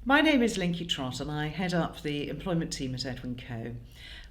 My name is Linky Trott and I head up the employment team at Edwin Coe.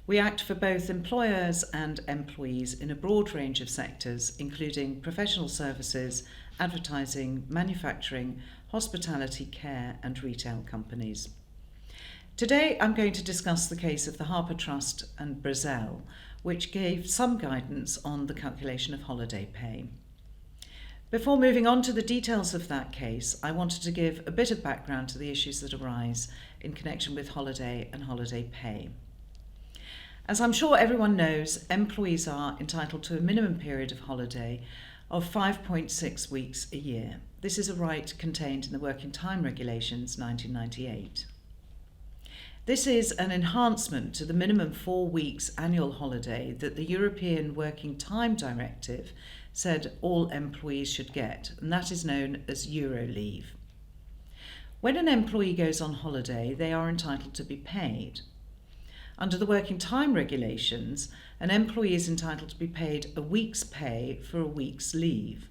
We act for both employers and employees in a broad range of sectors, including professional services, advertising, manufacturing, hospitality, care and retail companies. Today I'm going to discuss the case of the Harpur Trust and Brazel, which gave some guidance on the calculation of holiday pay. Before moving on to the details of that case, I wanted to give a bit of background to the issues that arise in connection with holiday and holiday pay. As I'm sure everyone knows, employees are entitled to a minimum period of holiday of 5.6 weeks a year. This is a right contained in the Working Time Regulations 1998. This is an enhancement to the minimum 4 weeks annual holiday that the European Working Time Directive said all employees should get, and that is known as Euro leave. When an employee goes on holiday, they are entitled to be paid. Under the Working Time Regulations, an employee is entitled to be paid a week's pay for a week's leave.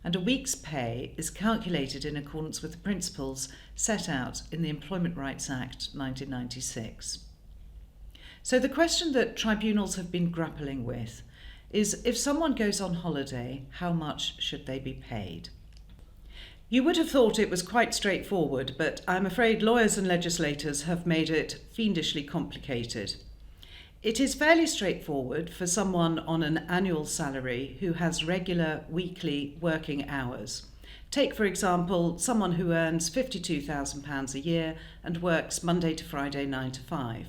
And a week's pay is calculated in accordance with the principles set out in the Employment Rights Act 1996. So the question that tribunals have been grappling with is, if someone goes on holiday, how much should they be paid? You would have thought it was quite straightforward, but I'm afraid lawyers and legislators have made it fiendishly complicated. It is fairly straightforward for someone on an annual salary who has regular weekly working hours. Take, for example, someone who earns £52,000 a year and works Monday to Friday 9 to 5.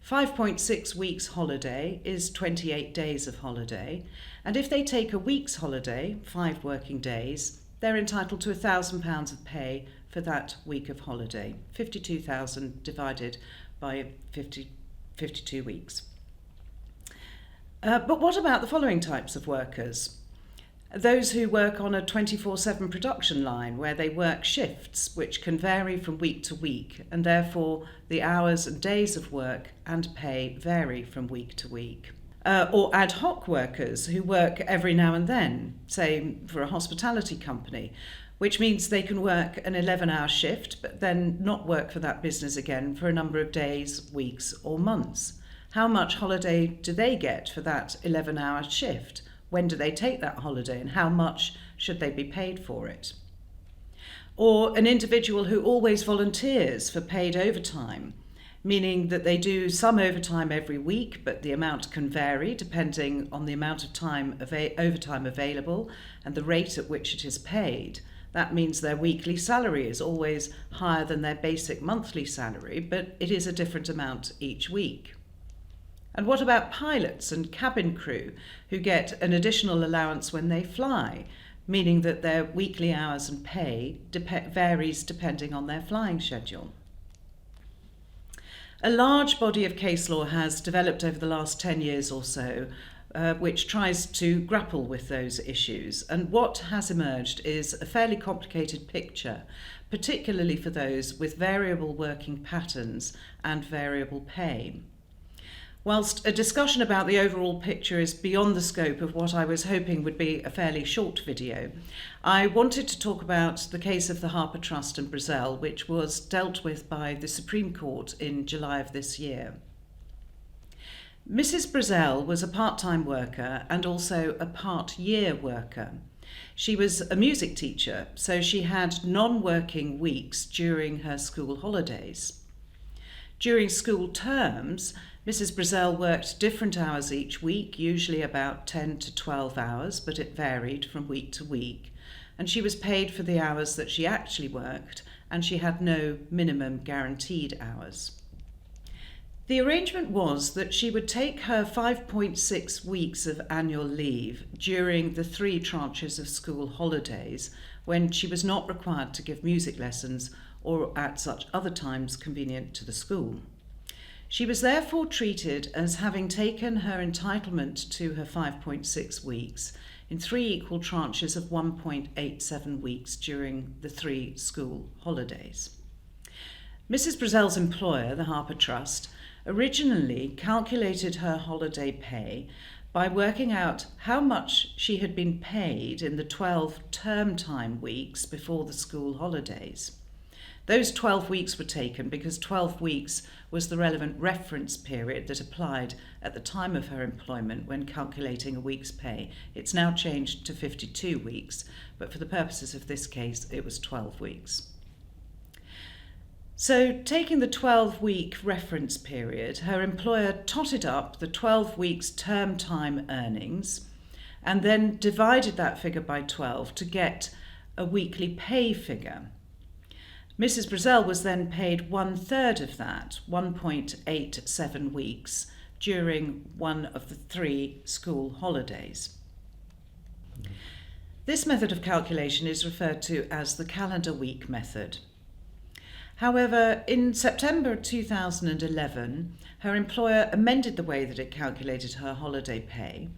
5.6 weeks holiday is 28 days of holiday, and if they take a week's holiday, 5 working days, they're entitled to £1,000 of pay for that week of holiday. 52,000 divided by 52 weeks. But what about the following types of workers? Those who work on a 24/7 production line where they work shifts which can vary from week to week, and therefore the hours and days of work and pay vary from week to week. Or ad hoc workers who work every now and then, say for a hospitality company, which means they can work an 11-hour shift but then not work for that business again for a number of days, weeks or months. How much holiday do they get for that 11-hour shift? When do they take that holiday and how much should they be paid for it? Or an individual who always volunteers for paid overtime, meaning that they do some overtime every week, but the amount can vary depending on the amount of time overtime available and the rate at which it is paid. That means their weekly salary is always higher than their basic monthly salary, but it is a different amount each week. And what about pilots and cabin crew who get an additional allowance when they fly, meaning that their weekly hours and pay varies depending on their flying schedule? A large body of case law has developed over the last 10 years or so, which tries to grapple with those issues. And what has emerged is a fairly complicated picture, particularly for those with variable working patterns and variable pay. Whilst a discussion about the overall picture is beyond the scope of what I was hoping would be a fairly short video, I wanted to talk about the case of the Harpur Trust and Brazel, which was dealt with by the Supreme Court in July of this year. Mrs. Brazel was a part-time worker and also a part-year worker. She was a music teacher, so she had non-working weeks during her school holidays. During school terms, Mrs. Brazel worked different hours each week, usually about 10 to 12 hours, but it varied from week to week. And she was paid for the hours that she actually worked, and she had no minimum guaranteed hours. The arrangement was that she would take her 5.6 weeks of annual leave during the 3 tranches of school holidays when she was not required to give music lessons or at such other times convenient to the school. She was therefore treated as having taken her entitlement to her 5.6 weeks in 3 equal tranches of 1.87 weeks during the 3 school holidays. Mrs. Brazel's employer, the Harpur Trust, originally calculated her holiday pay by working out how much she had been paid in the 12 term time weeks before the school holidays. Those 12 weeks were taken because 12 weeks was the relevant reference period that applied at the time of her employment when calculating a week's pay. It's now changed to 52 weeks, but for the purposes of this case, it was 12 weeks. So, taking the 12-week reference period, her employer totted up the 12 weeks term time earnings and then divided that figure by 12 to get a weekly pay figure. Mrs. Brazel was then paid 1/3 of that, 1.87 weeks, during one of the 3 school holidays. This method of calculation is referred to as the calendar week method. However, in September 2011, her employer amended the way that it calculated her holiday pay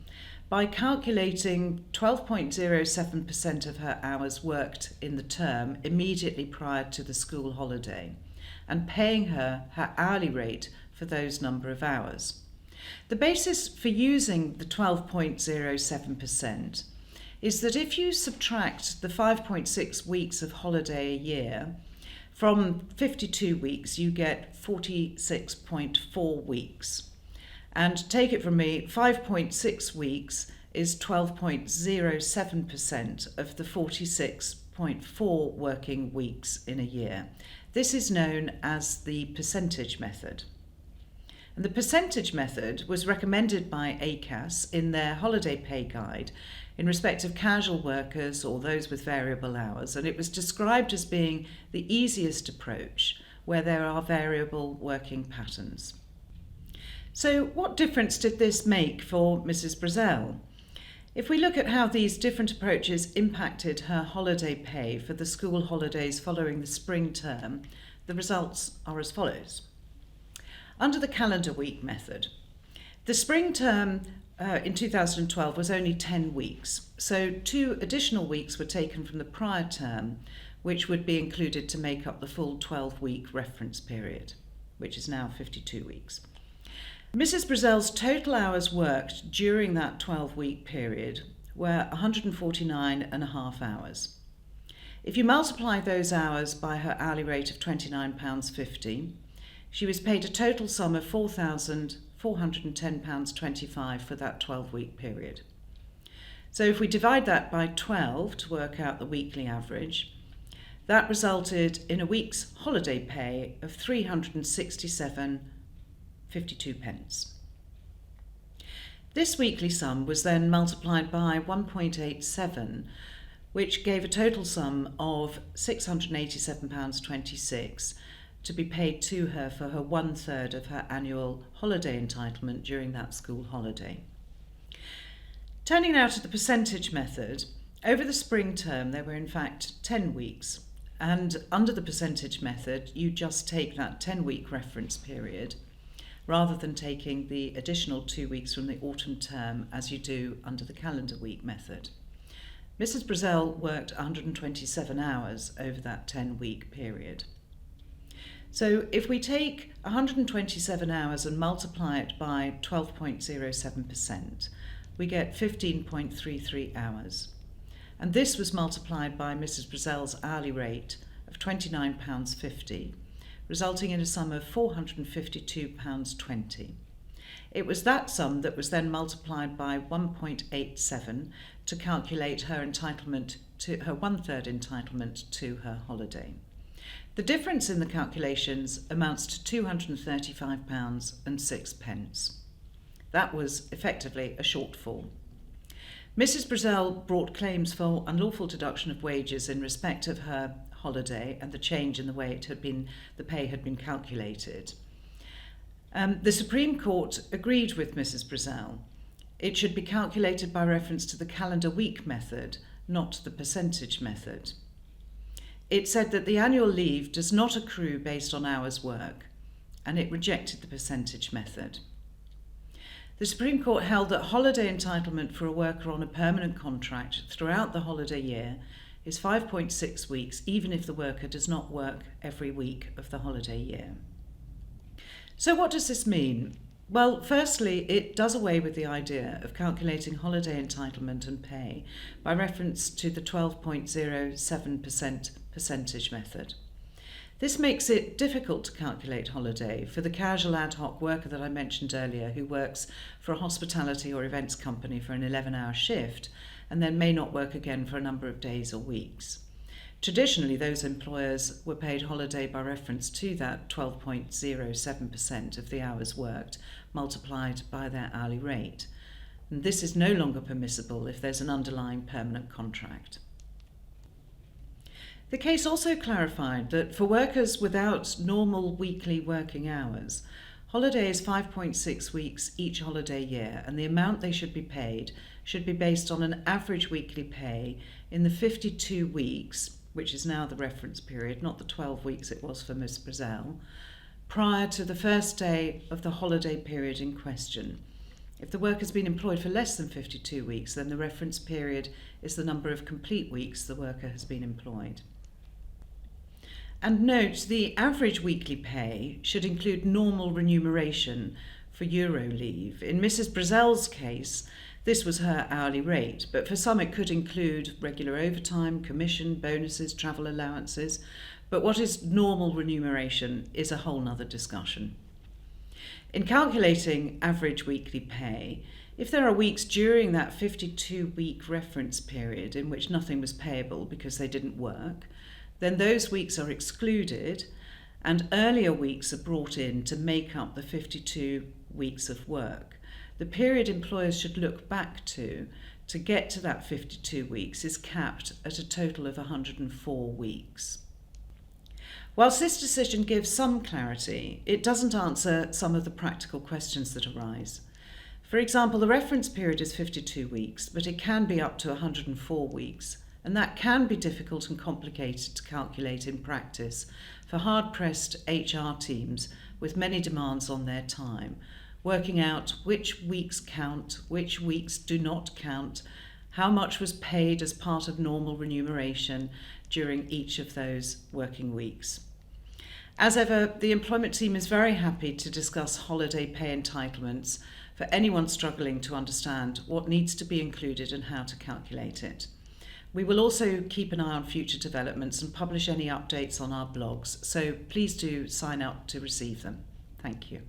by calculating 12.07% of her hours worked in the term immediately prior to the school holiday and paying her hourly rate for those number of hours. The basis for using the 12.07% is that if you subtract the 5.6 weeks of holiday a year from 52 weeks, you get 46.4 weeks. And take it from me, 5.6 weeks is 12.07% of the 46.4 working weeks in a year. This is known as the percentage method. And the percentage method was recommended by ACAS in their holiday pay guide in respect of casual workers or those with variable hours, and it was described as being the easiest approach where there are variable working patterns. So what difference did this make for Mrs. Brazel? If we look at how these different approaches impacted her holiday pay for the school holidays following the spring term, the results are as follows. Under the calendar week method, the spring term in 2012 was only 10 weeks, so 2 additional weeks were taken from the prior term, which would be included to make up the full 12-week reference period, which is now 52 weeks. Mrs. Brazel's total hours worked during that 12-week period were 149.5 hours. If you multiply those hours by her hourly rate of £29.50, she was paid a total sum of £4,410.25 for that 12-week period. So if we divide that by 12 to work out the weekly average, that resulted in a week's holiday pay of £367.52. This weekly sum was then multiplied by 1.87, which gave a total sum of £687.26 to be paid to her for her 1/3 of her annual holiday entitlement during that school holiday. Turning now to the percentage method, over the spring term there were in fact 10 weeks, and under the percentage method you just take that 10-week reference period rather than taking the additional 2 weeks from the autumn term as you do under the calendar week method. Mrs. Brazel worked 127 hours over that 10-week period. So if we take 127 hours and multiply it by 12.07%, we get 15.33 hours. And this was multiplied by Mrs. Brazel's hourly rate of £29.50, resulting in a sum of £452.20. It was that sum that was then multiplied by 1.87 to calculate her entitlement to her 1/3 entitlement to her holiday. The difference in the calculations amounts to £235.06. That was effectively a shortfall. Mrs. Brazel brought claims for unlawful deduction of wages in respect of her holiday and the change in the way the pay had been calculated. The Supreme Court agreed with Mrs. Brazel. It should be calculated by reference to the calendar week method, not the percentage method. It said that the annual leave does not accrue based on hours work, and it rejected the percentage method. The Supreme Court held that holiday entitlement for a worker on a permanent contract throughout the holiday year is 5.6 weeks, even if the worker does not work every week of the holiday year. So what does this mean? Well, firstly, it does away with the idea of calculating holiday entitlement and pay by reference to the 12.07% percentage method. This makes it difficult to calculate holiday for the casual ad hoc worker that I mentioned earlier who works for a hospitality or events company for an 11-hour shift and then may not work again for a number of days or weeks. Traditionally, those employers were paid holiday by reference to that 12.07% of the hours worked multiplied by their hourly rate. And this is no longer permissible if there's an underlying permanent contract. The case also clarified that for workers without normal weekly working hours, holiday is 5.6 weeks each holiday year, and the amount they should be paid should be based on an average weekly pay in the 52 weeks, which is now the reference period, not the 12 weeks it was for Ms. Brazel, prior to the first day of the holiday period in question. If the worker has been employed for less than 52 weeks, then the reference period is the number of complete weeks the worker has been employed. And note, the average weekly pay should include normal remuneration for Euro leave. In Mrs. Brazel's case, this was her hourly rate, but for some it could include regular overtime, commission, bonuses, travel allowances. But what is normal remuneration is a whole nother discussion. In calculating average weekly pay, if there are weeks during that 52-week reference period in which nothing was payable because they didn't work, then those weeks are excluded and earlier weeks are brought in to make up the 52 weeks of work. The period employers should look back to get to that 52 weeks is capped at a total of 104 weeks. Whilst this decision gives some clarity, it doesn't answer some of the practical questions that arise. For example, the reference period is 52 weeks, but it can be up to 104 weeks, and that can be difficult and complicated to calculate in practice for hard-pressed HR teams with many demands on their time, working out which weeks count, which weeks do not count, how much was paid as part of normal remuneration during each of those working weeks. As ever, the employment team is very happy to discuss holiday pay entitlements for anyone struggling to understand what needs to be included and how to calculate it. We will also keep an eye on future developments and publish any updates on our blogs, so please do sign up to receive them. Thank you.